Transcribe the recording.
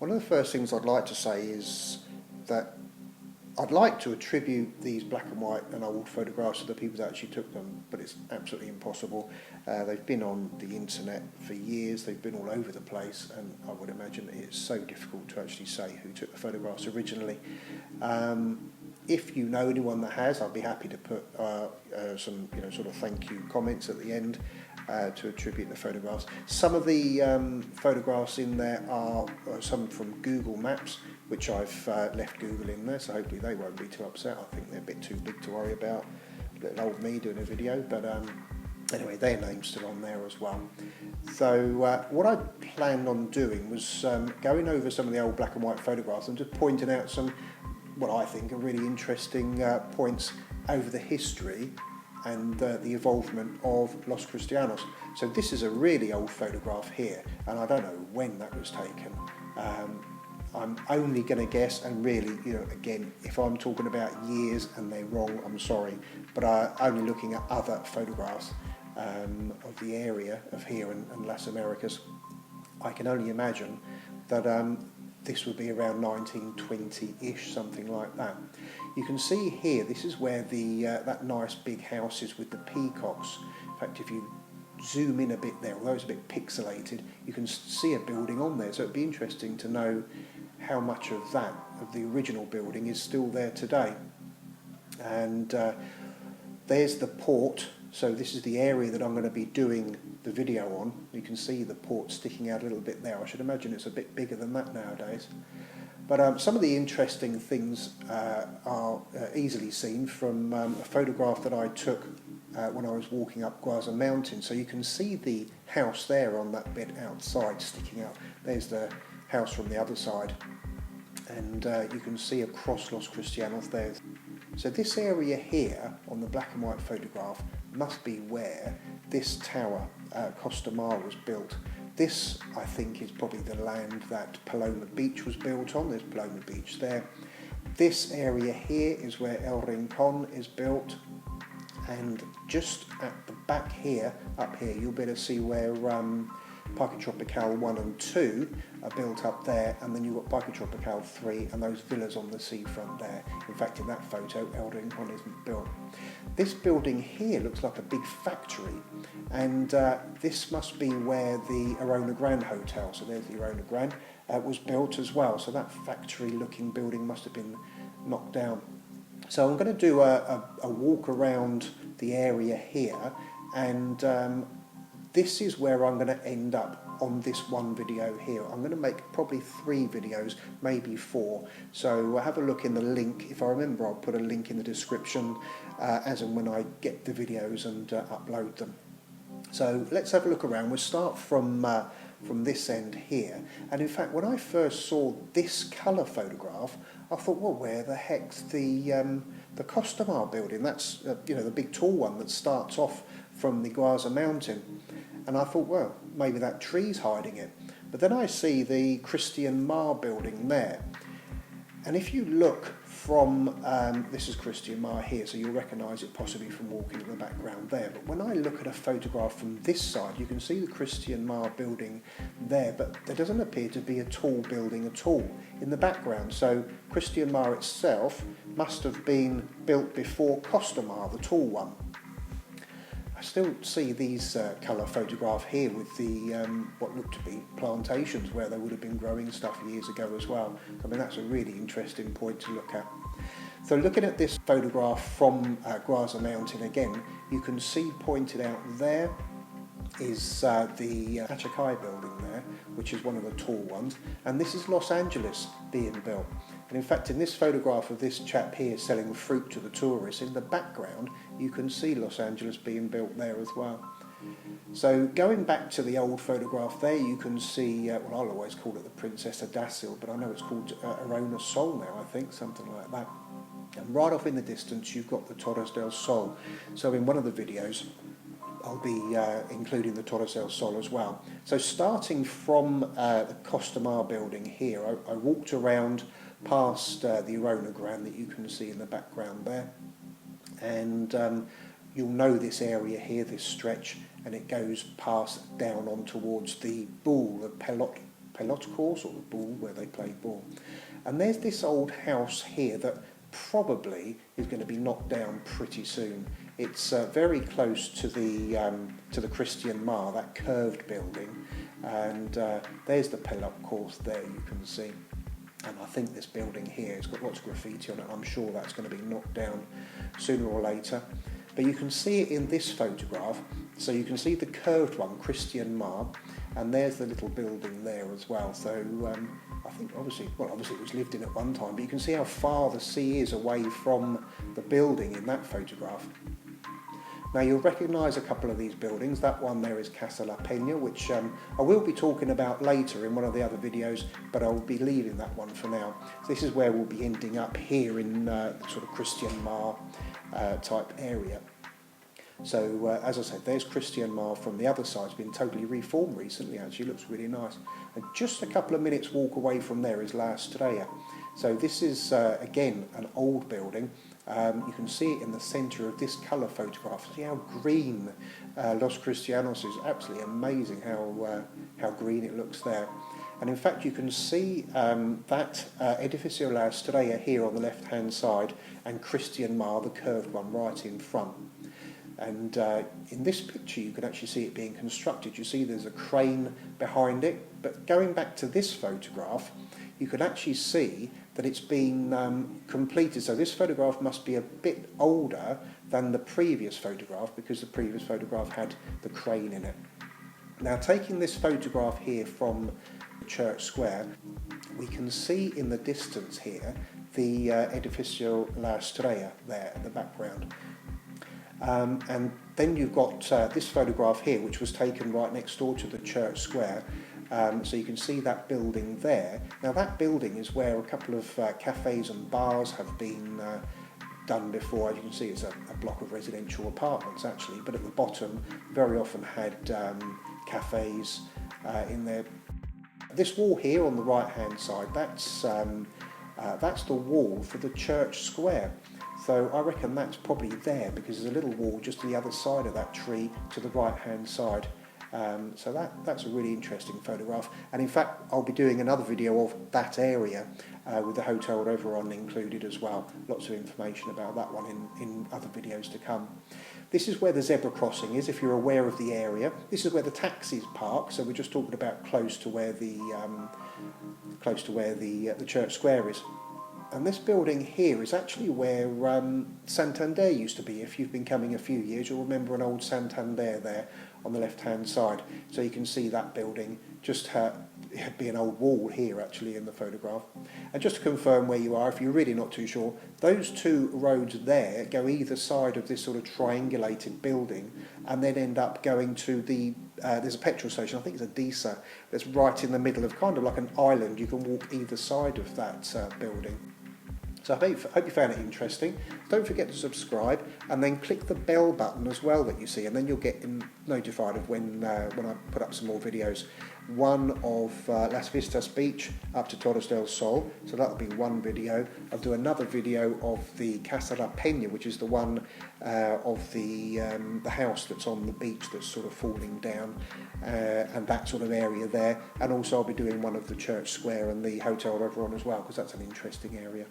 One of the first things I'd like to say is that I'd like to attribute these black and white and old photographs to the people that actually took them, but it's absolutely impossible. They've been on the internet for years, they've been all over the place, and I would imagine it's so difficult to actually say who took the photographs originally. If you know anyone that has, I'd be happy to put some sort of thank you comments at the end to attribute the photographs. Some of the photographs in there are some from Google Maps, which I've left Google in there, so hopefully they won't be too upset. I think they're a bit too big to worry about, little old me doing a video, but anyway, their name's still on there as well. So what I planned on doing was going over some of the old black and white photographs and just pointing out some, what I think are really interesting points over the history and the involvement of Los Cristianos. So this is a really old photograph here, and I don't know when that was taken. I'm only going to guess, and really, again, if I'm talking about years and they're wrong, I'm sorry, but I'm only looking at other photographs of the area of here and Las Americas. I can only imagine that this would be around 1920-ish, something like that. You can see here, this is where the that nice big house is with the peacocks. In fact, if you zoom in a bit there, although it's a bit pixelated, you can see a building on there, so it'd be interesting to know how much of that, of the original building, is still there today. And there's the port, so this is the area that I'm going to be doing the video on. You can see the port sticking out a little bit there. I should imagine it's a bit bigger than that nowadays. But some of the interesting things are easily seen from a photograph that I took when I was walking up Guaza Mountain. So you can see the house there on that bit outside sticking out. There's the house from the other side, and you can see across Los Cristianos there. So this area here on the black and white photograph must be where this tower, Costamar, was built. This, I think, is probably the land that Paloma Beach was built on. There's Paloma Beach there. This area here is where El Rincon is built, and just at the back here, up here, you'll be able to see where Parque Tropical 1 and 2 are built up there, and then you've got Parque Tropical 3 and those villas on the seafront there. In fact, in that photo, El Rincon isn't built. This building here looks like a big factory, and this must be where the Arona Grande Hotel, so there's the Arona Grande, was built as well. So that factory-looking building must have been knocked down. So I'm going to do a walk around the area here, and this is where I'm going to end up on this one video here. I'm going to make probably 3 videos, maybe 4. So have a look in the link. If I remember, I'll put a link in the description as and when I get the videos and upload them. So let's have a look around. We'll start from this end here. And in fact, when I first saw this colour photograph, I thought, well, where the heck's the Costamar building? That's the big tall one that starts off from the Guaza Mountain. And I thought, well, maybe that tree's hiding it. But then I see the Cristianmar building there. And if you look from, this is Cristianmar here, so you'll recognise it possibly from walking in the background there. But when I look at a photograph from this side, you can see the Cristianmar building there, but there doesn't appear to be a tall building at all in the background. So Cristianmar itself must have been built before Costamar, the tall one. I still see these colour photograph here with the what look to be plantations where they would have been growing stuff years ago as well. I mean, that's a really interesting point to look at. So looking at this photograph from Guaza Mountain again, you can see pointed out there is the Achacay building there, which is one of the tall ones, and this is Los Angeles being built. And in fact, in this photograph of this chap here selling fruit to the tourists, in the background you can see Los Angeles being built there as well. So going back to the old photograph there, you can see, well, I'll always call it the Princesa Dacil, but I know it's called Arona Sol now, I think, something like that. And right off in the distance you've got the Torres del Sol. So in one of the videos I'll be including the Torres del Sol as well. So starting from the Costamar building here, I walked around past the Arona Grande that you can see in the background there, and you'll know this area here, this stretch, and it goes past down on towards the Bull, the Pelot pelota course, or the ball where they play ball. And there's this old house here that probably is going to be knocked down pretty soon. It's very close to the Cristianmar, that curved building, and there's the pelota course there, you can see. And I think this building here has got lots of graffiti on it. I'm sure that's going to be knocked down sooner or later. But you can see it in this photograph. So you can see the curved one, Cristianmar, and there's the little building there as well. So I think obviously it was lived in at one time, but you can see how far the sea is away from the building in that photograph. Now you'll recognise a couple of these buildings. That one there is Casa La Peña, which I will be talking about later in one of the other videos, but I'll be leaving that one for now. So this is where we'll be ending up here in sort of Cristianmar type area. So as I said, there's Cristianmar from the other side. It's been totally reformed recently, actually. Looks really nice. And just a couple of minutes walk away from there is La Estrella. So this is again an old building. You can see it in the centre of this colour photograph. See how green Los Cristianos is. Absolutely amazing how green it looks there. And in fact you can see that Edificio La Estrella here on the left hand side, and Cristianmar, the curved one, right in front. And in this picture you can actually see it being constructed. You see there's a crane behind it, but going back to this photograph you can actually see that it's been completed. So this photograph must be a bit older than the previous photograph, because the previous photograph had the crane in it. Now taking this photograph here from Church Square, we can see in the distance here the Edificio La Estrella there in the background. And then you've got this photograph here, which was taken right next door to the Church Square. So you can see that building there. Now that building is where a couple of cafes and bars have been done before. As you can see, it's a block of residential apartments actually, but at the bottom very often had cafes in there. This wall here on the right hand side, that's the wall for the Church Square. So I reckon that's probably there, because there's a little wall just to the other side of that tree to the right hand side. So that's a really interesting photograph, and in fact I'll be doing another video of that area with the Hotel Reveron included as well. Lots of information about that one in other videos to come. This is where the zebra crossing is, if you're aware of the area. This is where the taxis park, so we're just talking about close to where the Church Square is. And this building here is actually where Santander used to be. If you've been coming a few years, you'll remember an old Santander there on the left hand side. So you can see that building, just it'd be an old wall here actually in the photograph. And just to confirm where you are, if you're really not too sure, those two roads there go either side of this sort of triangulated building, and then end up going to the there's a petrol station, I think it's a Disa, that's right in the middle of kind of like an island. You can walk either side of that building. So I hope you found it interesting. Don't forget to subscribe, and then click the bell button as well that you see, and then you'll get notified of when I put up some more videos. One of Las Vistas Beach up to Torres del Sol, so that'll be one video. I'll do another video of the Casa La Peña, which is the one of the house that's on the beach that's sort of falling down, and that sort of area there. And also I'll be doing one of the Church Square and the Hotel Reveron as well, because that's an interesting area.